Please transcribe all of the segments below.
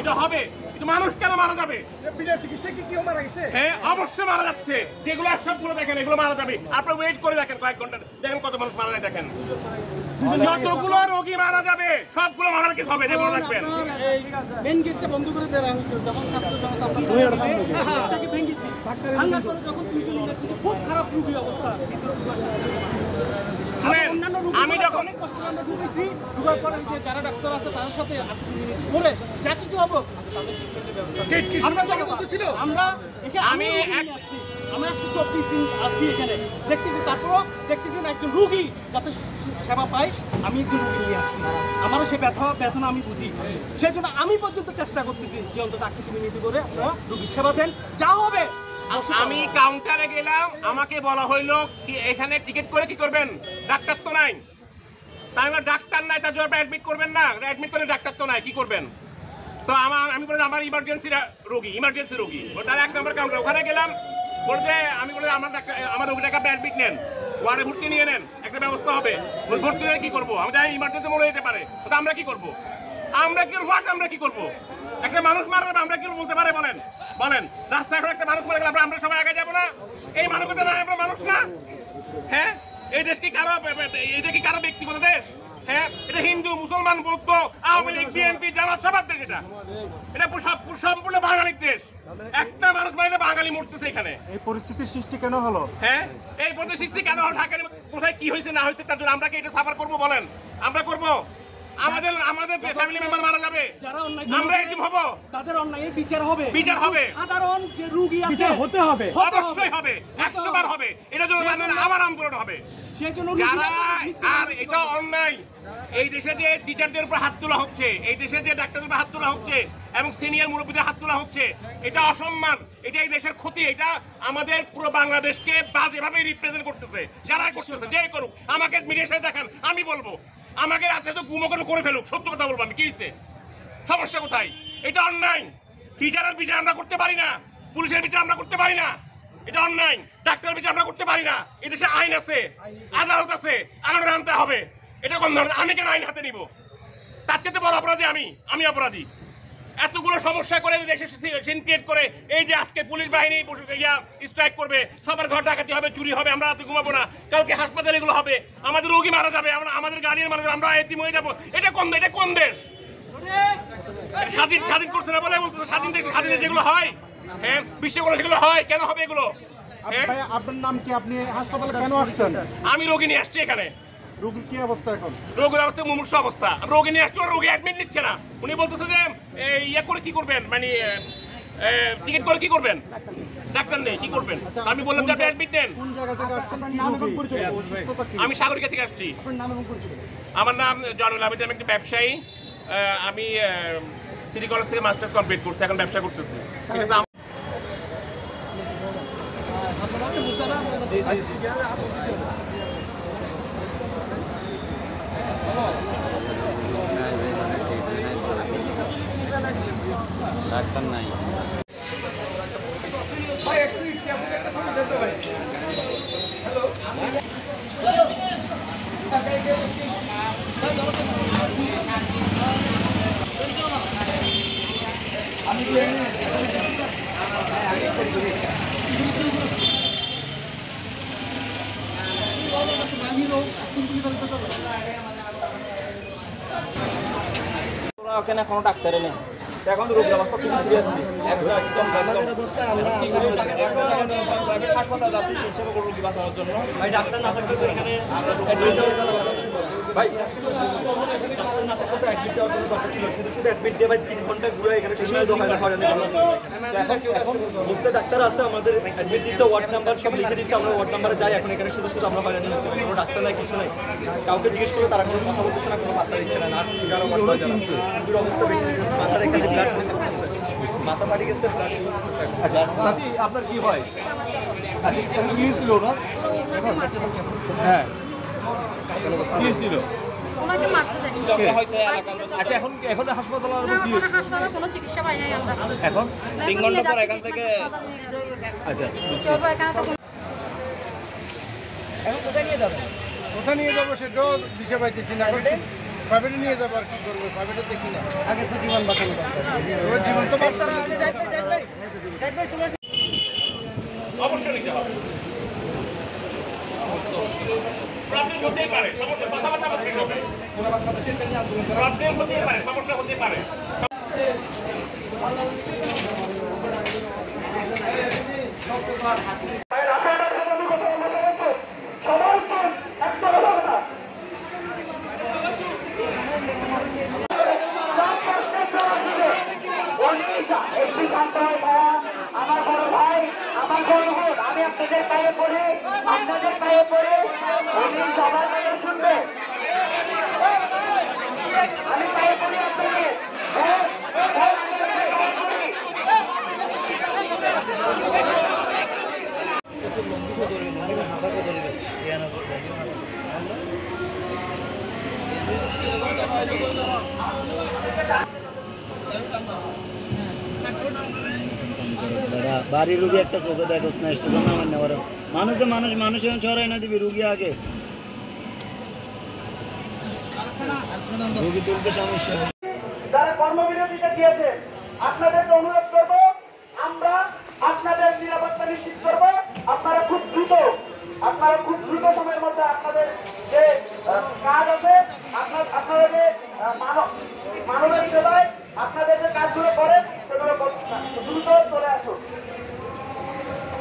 এটা হবে, কিন্তু মানুষ কেন মারা যাবে? বিনা চিকিৎসা কি কেউ মারা গেছে? হ্যাঁ অবশ্যই মারা যাচ্ছে। যেগুলো সবগুলো দেখেন এগুলো মারা যাবে। আপনারা ওয়েট করে দেখেন কয়েক ঘন্টা, দেখেন কত মানুষ মারা যায়। দেখেন যতগুলো রোগী মারা যাবে সবগুলো মারার কেস হবে, মনে রাখবেন। মেইন গেটটা বন্ধ করে দেওয়া হয়েছে যখন ছাত্র জনতা আপনাকে ভেঙেছি ভাঙার পরে যখন দুইজন দেখছি খুব খারাপ রোগী অবস্থা। আমি যখন কষ্ট আমরা ঢুকেছি, ঢুকার পরে যে যারা ডাক্তার আছে তাদের সাথে করে যা কিছু হবে আমি আজকে 24 দিন আছি এখানে দেখতেছি, তারপরও দেখতেছি একজন রোগী যাতে সেবা পায়। আমি একজন রোগী নিয়ে আসছি, আমারও সে ব্যথা আমি বুঝি, সেই জন্য আমি পর্যন্ত চেষ্টা করতেছি যে অন্তত ডাক্তারকে বিনীত করে আপনারা রোগীর সেবা দেন, যা হবে। আমি কাউন্টারে গেলাম, আমাকে বলা হইলো কি এখানে টিকিট করে কি করবেন, ডাক্তার তো নাই। তাই ডাক্তার নাই, তার জন্য অ্যাডমিট করবেন না, অ্যাডমিট করে ডাক্তার তো নাই, কি করবেন? তো আমি বলে আমার ইমার্জেন্সি রোগী তার 1 নম্বর কাউন্টার, ওখানে গেলাম, বলতে আমি বলে আমার রোগীটাকে আপনি অ্যাডমিট নেন, ওয়ার্ডে ভর্তি নিয়ে নেন, একটা ব্যবস্থা হবে। ভর্তি হয়ে কি করবো? আমি জানি ইমার্জেন্সি মরে যেতে পারে, তো আমরা কি করবো? আমরা কি করবো? একটা মানুষ মারা যাবে, আমরা কি বলতে পারে? বলেন রাস্তায় এখন একটা মানুষ মারা গেলে আমরা সবাই আগে যাবো না? এই মানবতা না, আমরা মানুষ না? হ্যাঁ, এই দেশ কি কারো, এটা কি কারো ব্যক্তিগত দেশ? হ্যাঁ, এটা হিন্দু, মুসলমান, বৌদ্ধ, আওয়ামী লীগ, বিএনপি, জামাত সবার দেশ। এটা সম্পূর্ণ বাঙালির দেশ। একটা মানুষ মারলে বাঙালি মরতেছে এখানে। এই পরিস্থিতির সৃষ্টি কেন হলো? হ্যাঁ, এই পরিস্থিতির সৃষ্টি কেন হলো? ঢাকার কোথায় কি হয়েছে না হয়েছে তার জন্য আমরা কি এটা সাফার করবো? বলেন আমরা করবো? আমাদের ফ্যামিলি মেম্বার মারা যাবে, আমরা এরকম হব, তাদের অন্যায়ের বিচার হবে। সাধারণ যে রোগী আছে হতে হবে, অবশ্যই হবে, 100 বার হবে। এটা যদি আবার আন্দোলন হবে। আর এটা অন্যায়, এই দেশে যে টিচারদের উপর হাত তোলা হচ্ছে, এই দেশে যে ডাক্তারদের উপর হাত তোলা হচ্ছে এবং সিনিয়র মুরব্বীদের হাত তোলা হচ্ছে, এটা অসম্মান, এটা এই দেশের ক্ষতি। এটা আমাদের পুরো বাংলাদেশকে বাজেভাবে রিপ্রেজেন্ট করতেছে। যারা করতেছে, যে করুক, আমাকে মিডিয়ার সাথে দেখান, আমি বলবো। আমাকে রাত্রে তো গুমকরণ করে ফেলুক, সত্য কথা বলবো আমি, কি হচ্ছে, সমস্যা কোথায়? এটা অন্যায়। টিচারের বিচার আমরা করতে পারি না, পুলিশের বিচার আমরা করতে পারি না, এটা অন্যায়। ডাক্তারের বিচার আমরা করতে পারি না। এই দেশে আইন আছে, আদালত আছে, আইন আনতে হবে। এটা কোন ধরনের? আমি কেন আইন হাতে নিব? তার চেয়ে বড় অপরাধী আমি অপরাধী। এতগুলো সমস্যা করে দেশে সিন ক্রিয়েট করে, এই যে আজকে পুলিশ বাহিনী স্ট্রাইক করবে, সবার ঘর ডাকাতি হবে, চুরি হবে, আমরা রাতে ঘুমাবো না, কালকে হাসপাতালে এগুলো হবে, আমাদের রোগী মারা যাবে, আমাদের গাড়ির মারা যাবে, আমরা এতিম হয়ে যাবো। এটা কোন দেশ? স্বাধীন করছে না বলে বলতো স্বাধীন দেশ যেগুলো হয়, হ্যাঁ বিশ্বগুলো সেগুলো হয়, কেন হবে এগুলো? আপনার নাম কি? আপনি হাসপাতালে কেন আসছেন? আমি রোগী নিয়ে আসছি এখানে। রোগীর কি অবস্থা এখন? রোগীর অবস্থা মুমূর্ষু অবস্থা। রোগী নিয়ে আসছি, রোগী অ্যাডমিট নিচ্ছে না। উনি বলতেছে যে ইয়ে করে কি করবেন, মানে টিকিট করে কি করবেন, ডাক্তার নেই, কি করবেন? আমি বললাম যে আপনি অ্যাডমিট নেন। কোন জায়গা থেকে আসছেন? আমি সাগরিকা থেকে আসছি। আমার নাম জয়নুল আবেদ, আমি একটা ব্যবসায়ী। আমি সিটি কলেজ থেকে মাস্টার্স কমপ্লিট করছি, এখন ব্যবসা করতেছি। ঠিক আছে। ডাক্তার নাই। ওখানে কোনো ডাক্তারে নেই, এখন রোগীর অবস্থা খুবই সিরিয়াস। প্রাইভেট হাসপাতাল যাচ্ছি চিকিৎসা করবো রোগী বাঁচানোর জন্য। ভাই ডাক্তার না থাকলে তো এখানে ভাই না থাকলে তো অ্যাডমিট দেওয়ার জন্য দরকার ছিল, শুধু অ্যাডমিট দিয়ে ভাই 3 ঘন্টা ঘুরে এখানে এখন বলছে ডাক্তার আছে, আমাদের অ্যাডমিট দিতে ওয়ার্ড নাম্বার সব লিখে দিচ্ছে, আমরা ওয়ার্ড নাম্বারে যাই, এখন এখানে শুধু আমরা হয়রানি হচ্ছে, কোনো ডাক্তার নাই, কিছু নাই। কাউকে জিজ্ঞেস করলে তারা কোনো কথা বলতেছে না, কোনো পাত্তা দিচ্ছে না। নার্স যারা অবস্থা বেশি, মাথার এখানে ব্লাড মাথা ফাটি গেছে, আপনার কি হয়? ছিল না? হ্যাঁ কি ছিল? এখন হাসপাতাল কোনো চিকিৎসা পাই নাই আমরা। এখন 3 ঘন্টা পর এখান থেকে কোথায় নিয়ে যাবো সেটাও দিশা পাইতেছি না। প্রাইভেটে নিয়ে যাবো আর কি করবো, প্রাইভেটে দেখি না। আগে তো জীবন বাঁচানো দরকার, জীবন তো বাঁচানো। অবশ্যই নিতে হবে। প্রবলেম হতেই পারে, সমস্যা কথাবার্তা বলতে হবে। প্রবলেম হতেই পারে, সমস্যা হতে পারে। আমার বড় ভাই, আমার বড় বোন, আমি আপনাদের পায়ে পড়ে উনি সবার কথা শুনবে। আমি পায়ে পড়ি আপনাদের। বাড়ি রুগী একটা চোখে দেখোস না, স্টেশন আমার নেওয়ার মানুষ তো মানুষ এখন ছড়াই না দিবি রুগী আগে রুগী তুলতে সমস্যা। যারা কর্মবিরতিতে গিয়েছে আপনাদেরকে অনুরোধ করব, আমরা আপনাদের নিরাপত্তা নিশ্চিত করব। আপনারা খুব দ্রুত সময়ের মধ্যে আপনাদের যে কাজ আছে, আপনারা যে মানবের সেবায় আপনাদের যে কাজগুলো করেন সেগুলো দ্রুত চলে আসুন।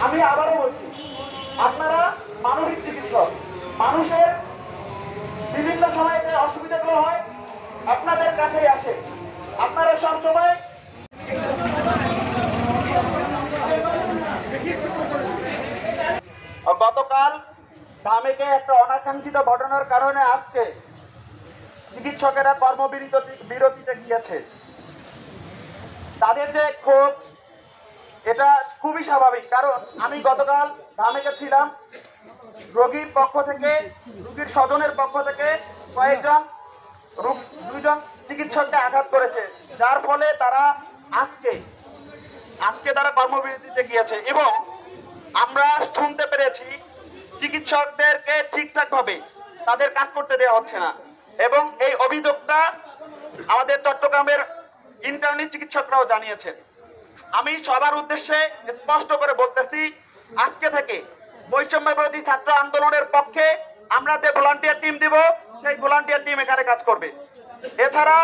আমি আবারও বলছি, আপনারা মানবিক চিকিৎসক, মানুষের বিভিন্ন সময় যে অসুবিধাগুলো হয় আপনাদের কাছেই আসে। আপনারা সবসময় গতকাল ধামেকে একটা অনাকাঙ্ক্ষিত ঘটনার কারণে আজকে চিকিৎসকেরা কর্মবিরতিতে গিয়েছে। তাদের যে ক্ষোভ, এটা খুবই স্বাভাবিক, কারণ আমি গতকাল ধামেকে ছিলাম। রোগীর পক্ষ থেকে, রোগীর স্বজনের পক্ষ থেকে দুইজন চিকিৎসককে আঘাত করেছে, যার ফলে তারা আজকে তারা কর্মবিরতিতে গিয়েছে। এবং আমরা শুনতে পেরেছি চিকিৎসকদেরকে ঠিকঠাকভাবে তাদের কাজ করতে দেওয়া হচ্ছে না, এবং এই অভিযোগটা আমাদের চট্টগ্রামের ইন্টার্নি চিকিৎসকরাও জানিয়েছেন। আমি সবার উদ্দেশ্যে স্পষ্ট করে বলতেছি, আজকে থেকে বৈষম্য বিরোধী ছাত্র আন্দোলনের পক্ষে আমরা যে ভলান্টিয়ার টিম দিব, সেই ভলান্টিয়ার টিম এখানে কাজ করবে। এছাড়া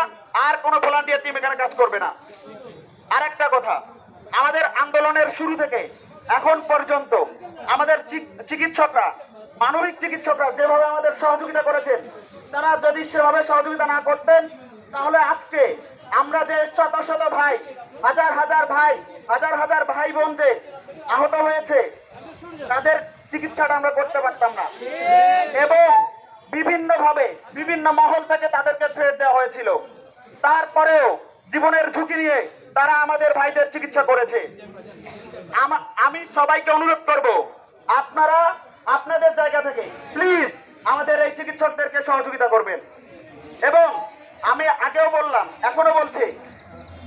আর কোনো ভলান্টিয়ার টিম এখানে কাজ করবে না। আরেকটা কথা, আমাদের আন্দোলনের শুরু থেকে এখন পর্যন্ত আমাদের চিকিৎসকরা, মানবিক চিকিৎসকরা যেভাবে আমাদের সহযোগিতা করেছেন, তারা যদি সেভাবে সহযোগিতা না করতেন তাহলে আজকে আমরা যে শত শত ভাই, হাজার হাজার ভাই বোন যে আহত হয়েছে, তাদের চিকিৎসাটা আমরা করতে পারতাম না। এবং বিভিন্নভাবে বিভিন্ন মহল থেকে তাদেরকে থ্রেট দেওয়া হয়েছিল, তারপরেও জীবনের ঝুঁকি নিয়ে তারা আমাদের ভাইদের চিকিৎসা করেছে। আমি সবাইকে অনুরোধ করব, আপনারা আপনাদের জায়গা থেকে প্লিজ আমাদের এই চিকিৎসকদেরকে সহযোগিতা করবেন। এবং আমি আগেও বললাম, এখনো বলছি,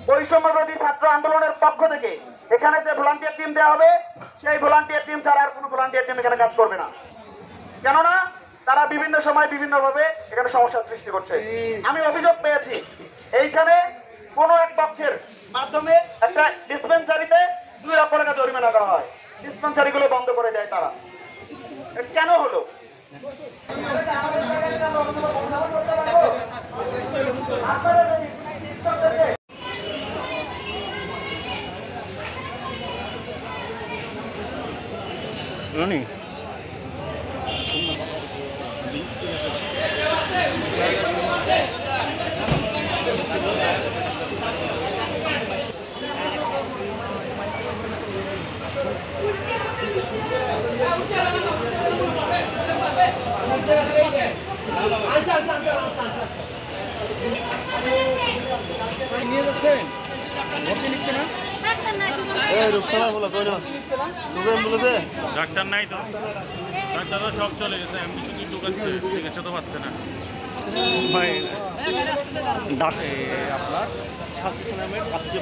বৈষম্য বিরোধী ছাত্র আন্দোলনের পক্ষ থেকে এখানে যে ভলান্টিয়ার টিম দেওয়া হবে, সেই ভলান্টিয়ার টিম ছাড়া আর কোনো ভলান্টিয়ার টিম এখানে কাজ করবে না। কেননা তারা বিভিন্ন সময় বিভিন্নভাবে এখানে সমস্যার সৃষ্টি করছে। আমি অভিযোগ পেয়েছি, এইখানে কোনো এক পক্ষের মাধ্যমে একটা ডিসপেন্সারিতে 2 লক্ষ টাকা জরিমানা করা হয়, ডিসপেন্সারিগুলো বন্ধ করে দেয় তারা। কেন হলো? রনি নিয়ে যাচ্ছেন, ভর্তি নিচ্ছে না? ডাক্তার নাই তো, ডাক্তাররা সব চলে গেছে, এমনি শুধু ঢুকাচ্ছে, চিকিৎসা তো পাচ্ছে না। ভাই আপনার ছাত্র নামের আত্মীয়